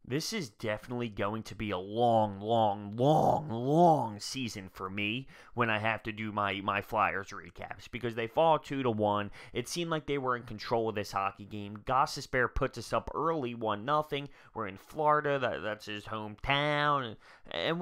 This is definitely going to be a long, long, long, long season for me when I have to do my Flyers recaps because they fall 2-1. It seemed like they were in control of this hockey game. Gossespierre puts us up early, 1-0. We're in Florida. That's his hometown, and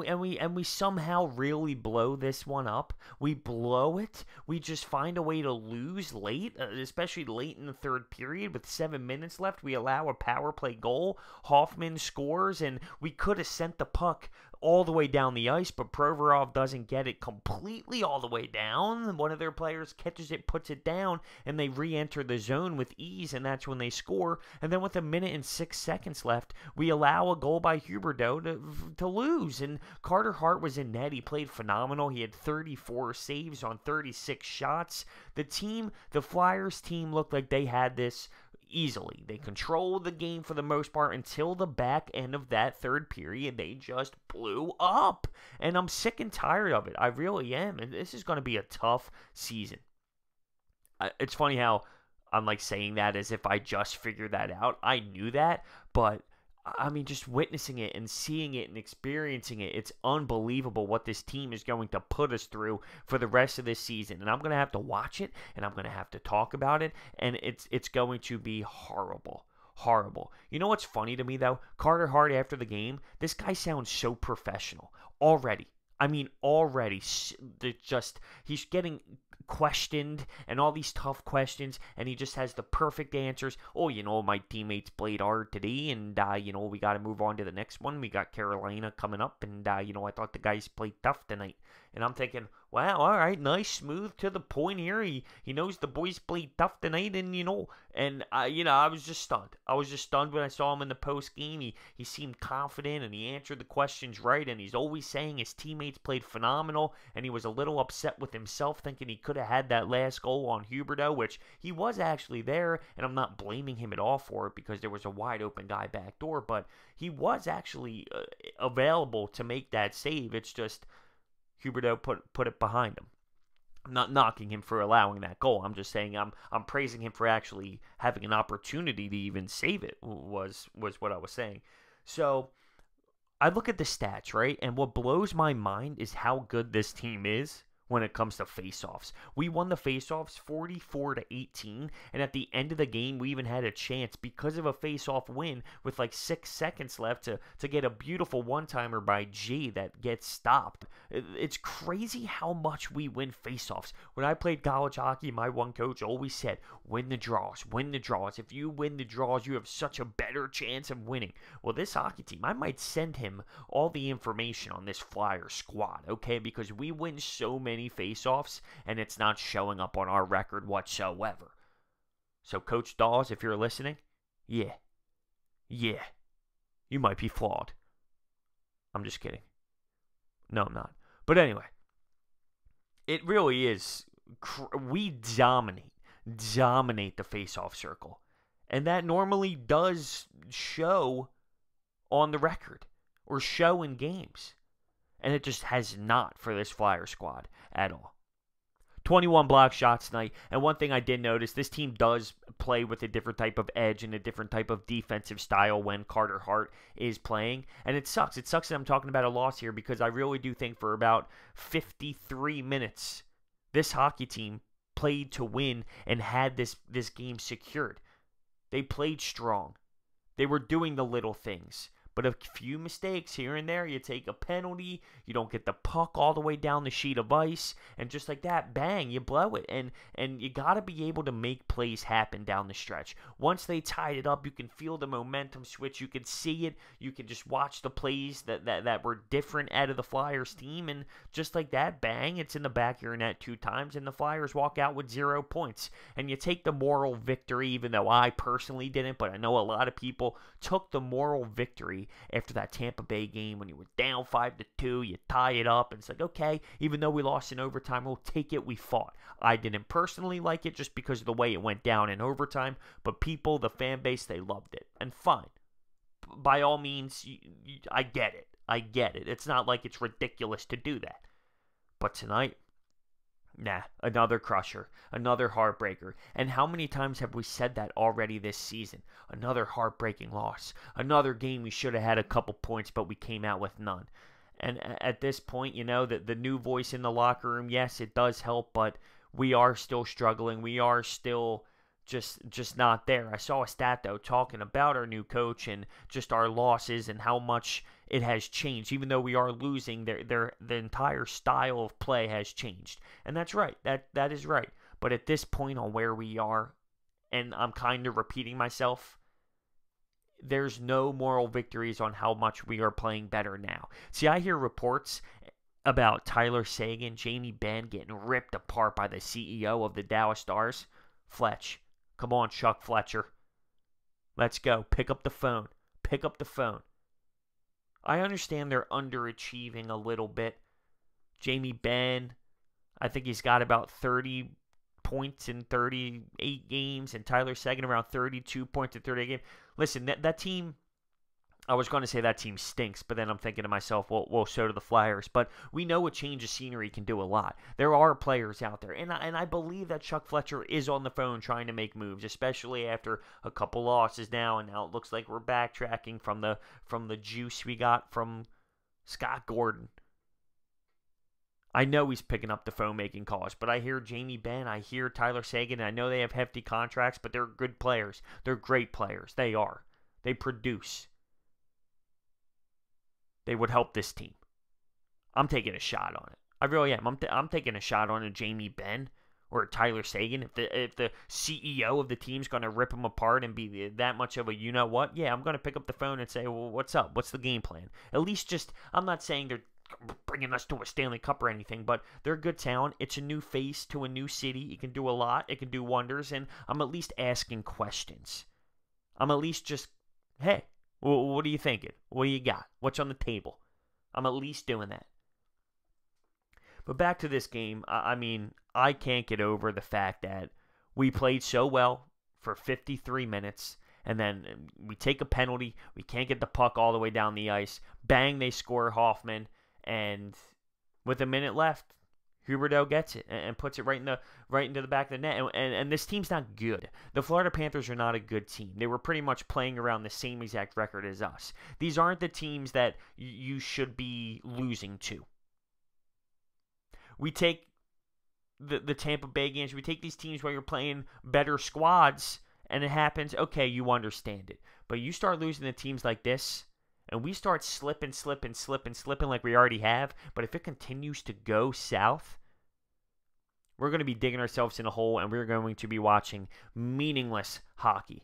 we somehow really blow this one up. We blow it. We just find a way to lose late, especially late in the third period with 7 minutes left. We allow a power play goal. Hoffman scores, and we could have sent the puck all the way down the ice, but Provorov doesn't get it completely all the way down. One of their players catches it, puts it down, and they re-enter the zone with ease, and that's when they score. And then with 1 minute and 6 seconds left, we allow a goal by Huberdeau to lose, and Carter Hart was in net. He played phenomenal. He had 34 saves on 36 shots. The Flyers team looked like they had this easily. They controlled the game for the most part until the back end of that third period. They just blew up. And I'm sick and tired of it. I really am. And this is going to be a tough season. It's funny how I'm like saying that as if I just figured that out. I knew that, but I mean, just witnessing it and seeing it and experiencing it, it's unbelievable what this team is going to put us through for the rest of this season. And I'm going to have to watch it, and I'm going to have to talk about it, and it's going to be horrible. Horrible. You know what's funny to me, though? Carter Hart, after the game, this guy sounds so professional already. I mean, already. He's getting questioned and all these tough questions, and he just has the perfect answers. Oh, my teammates played hard today, and we got to move on to the next one. We got Carolina coming up, and I thought the guys played tough tonight. And I'm thinking, wow, all right, nice, smooth, to the point here. He knows the boys played tough tonight, and I was just stunned. I was just stunned when I saw him in the post game. He seemed confident, and he answered the questions right, and he's always saying his teammates played phenomenal, and he was a little upset with himself, thinking he could have had that last goal on Huberdeau, which he was actually there, and I'm not blaming him at all for it because there was a wide open guy back door, but he was actually available to make that save. It's just Huberdeau put it behind him. I'm not knocking him for allowing that goal. I'm just saying I'm praising him for actually having an opportunity to even save it, was what I was saying. So I look at the stats, right? And what blows my mind is how good this team is when it comes to faceoffs. We won the faceoffs 44-18, and at the end of the game, we even had a chance because of a faceoff win with like 6 seconds left to get a beautiful one-timer by G that gets stopped. It's crazy how much we win faceoffs. When I played college hockey, my one coach always said, win the draws, win the draws. If you win the draws, you have such a better chance of winning. Well, this hockey team, I might send him all the information on this Flyer squad, okay? Because we win so many faceoffs, and it's not showing up on our record whatsoever. So, Coach Dawes, if you're listening, yeah, you might be flawed. I'm just kidding. No, I'm not. But anyway, it really is. We dominate the faceoff circle, and that normally does show on the record or show in games. And it just has not for this Flyer squad at all. 21 block shots tonight. And one thing I did notice, this team does play with a different type of edge and a different type of defensive style when Carter Hart is playing. And it sucks. It sucks that I'm talking about a loss here because I really do think for about 53 minutes, this hockey team played to win and had this game secured. They played strong. They were doing the little things. But a few mistakes here and there, you take a penalty, you don't get the puck all the way down the sheet of ice, and just like that, bang, you blow it. And you got to be able to make plays happen down the stretch. Once they tied it up, you can feel the momentum switch. You can see it. You can just watch the plays that were different out of the Flyers team, and just like that, bang, it's in the back of your net 2 times, and the Flyers walk out with 0 points. And you take the moral victory, even though I personally didn't, but I know a lot of people took the moral victory after that Tampa Bay game when you were down 5-2, you tie it up, and it's like, okay, even though we lost in overtime, we'll take it, we fought. I didn't personally like it just because of the way it went down in overtime, but people, the fan base, they loved it. And fine. By all means, I get it. I get it. It's not like it's ridiculous to do that. But tonight, Nah, another crusher, another heartbreaker. And how many times have we said that already this season? Another heartbreaking loss. Another game we should have had a couple points, but we came out with none. And at this point, the new voice in the locker room, yes, it does help, but we are still struggling. We are still just not there. I saw a stat, though, talking about our new coach and just our losses and how much it has changed. Even though we are losing, the entire style of play has changed. And that's right. That is right. But at this point on where we are, and I'm kind of repeating myself, there's no moral victories on how much we are playing better now. See, I hear reports about Tyler Seguin, Jamie Benn getting ripped apart by the CEO of the Dallas Stars. Fletch. Come on, Chuck Fletcher. Let's go. Pick up the phone. Pick up the phone. I understand they're underachieving a little bit. Jamie Benn, I think he's got about 30 points in 38 games, and Tyler Seguin around 32 points in 38 games. Listen, that team, I was going to say that team stinks, but then I'm thinking to myself, well, so do the Flyers. But we know a change of scenery can do a lot. There are players out there, and I believe that Chuck Fletcher is on the phone trying to make moves, especially after a couple losses now, and now it looks like we're backtracking from the juice we got from Scott Gordon. I know he's picking up the phone making calls, but I hear Jamie Benn, I hear Tyler Seguin, and I know they have hefty contracts, but they're good players. They're great players. They are. They produce. They would help this team. I'm taking a shot on it. I really am. I'm taking a shot on a Jamie Benn or a Tyler Seguin. If the CEO of the team's going to rip them apart and be that much of a you-know-what, yeah, I'm going to pick up the phone and say, well, what's up? What's the game plan? At least I'm not saying they're bringing us to a Stanley Cup or anything, but they're good talent. It's a new face to a new city. It can do a lot. It can do wonders, and I'm at least asking questions. I'm at least just, hey, what are you thinking? What do you got? What's on the table? I'm at least doing that. But back to this game, I mean, I can't get over the fact that we played so well for 53 minutes, and then we take a penalty. We can't get the puck all the way down the ice. Bang, they score Hoffman, and with a minute left, Huberdeau gets it and puts it right into the back of the net. And this team's not good. The Florida Panthers are not a good team. They were pretty much playing around the same exact record as us. These aren't the teams that you should be losing to. We take the Tampa Bay games. We take these teams where you're playing better squads, and it happens. Okay, you understand it. But you start losing to teams like this, and we start slipping like we already have, but if it continues to go south, we're going to be digging ourselves in a hole, and we're going to be watching meaningless hockey.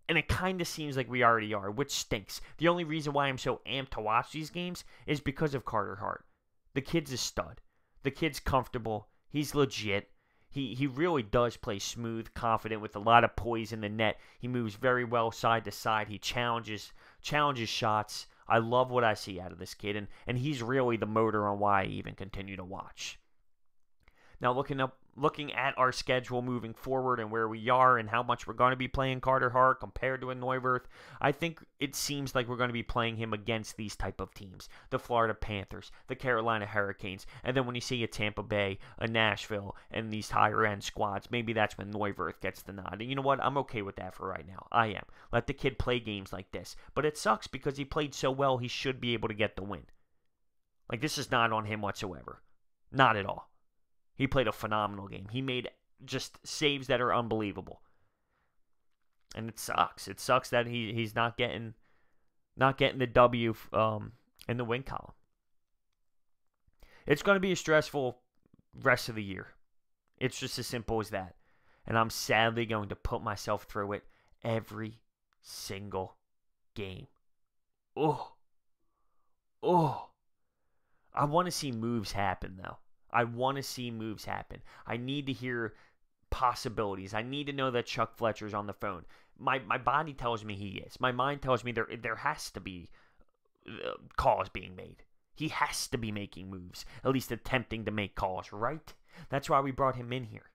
And it kind of seems like we already are, which stinks. The only reason why I'm so amped to watch these games is because of Carter Hart. The kid's a stud. The kid's comfortable. He's legit. He really does play smooth, confident, with a lot of poise in the net. He moves very well side to side. He challenges shots. I love what I see out of this kid, and he's really the motor on why I even continue to watch. Now, looking at our schedule moving forward and where we are and how much we're going to be playing Carter Hart compared to a Neuwirth, I think it seems like we're going to be playing him against these type of teams. The Florida Panthers, the Carolina Hurricanes, and then when you see a Tampa Bay, a Nashville, and these higher-end squads, maybe that's when Neuwirth gets the nod. And you know what? I'm okay with that for right now. I am. Let the kid play games like this. But it sucks because he played so well, he should be able to get the win. Like, this is not on him whatsoever. Not at all. He played a phenomenal game. He made just saves that are unbelievable. And it sucks. It sucks that he's not getting the W in the win column. It's going to be a stressful rest of the year. It's just as simple as that. And I'm sadly going to put myself through it every single game. Oh. I want to see moves happen, though. I want to see moves happen. I need to hear possibilities. I need to know that Chuck Fletcher's on the phone. My body tells me he is. My mind tells me there has to be calls being made. He has to be making moves, at least attempting to make calls, right? That's why we brought him in here.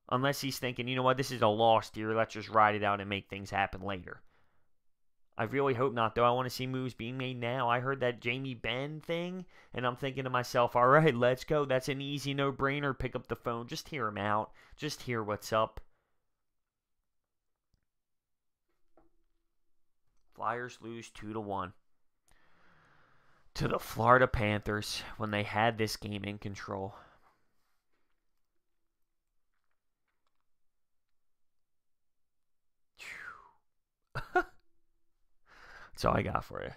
Unless he's thinking, you know what, this is a lost year. Let's just ride it out and make things happen later. I really hope not, though. I want to see moves being made now. I heard that Jamie Benn thing, and I'm thinking to myself, all right, let's go. That's an easy no-brainer. Pick up the phone. Just hear him out. Just hear what's up. Flyers lose 2-1 to the Florida Panthers when they had this game in control. That's all I got for you.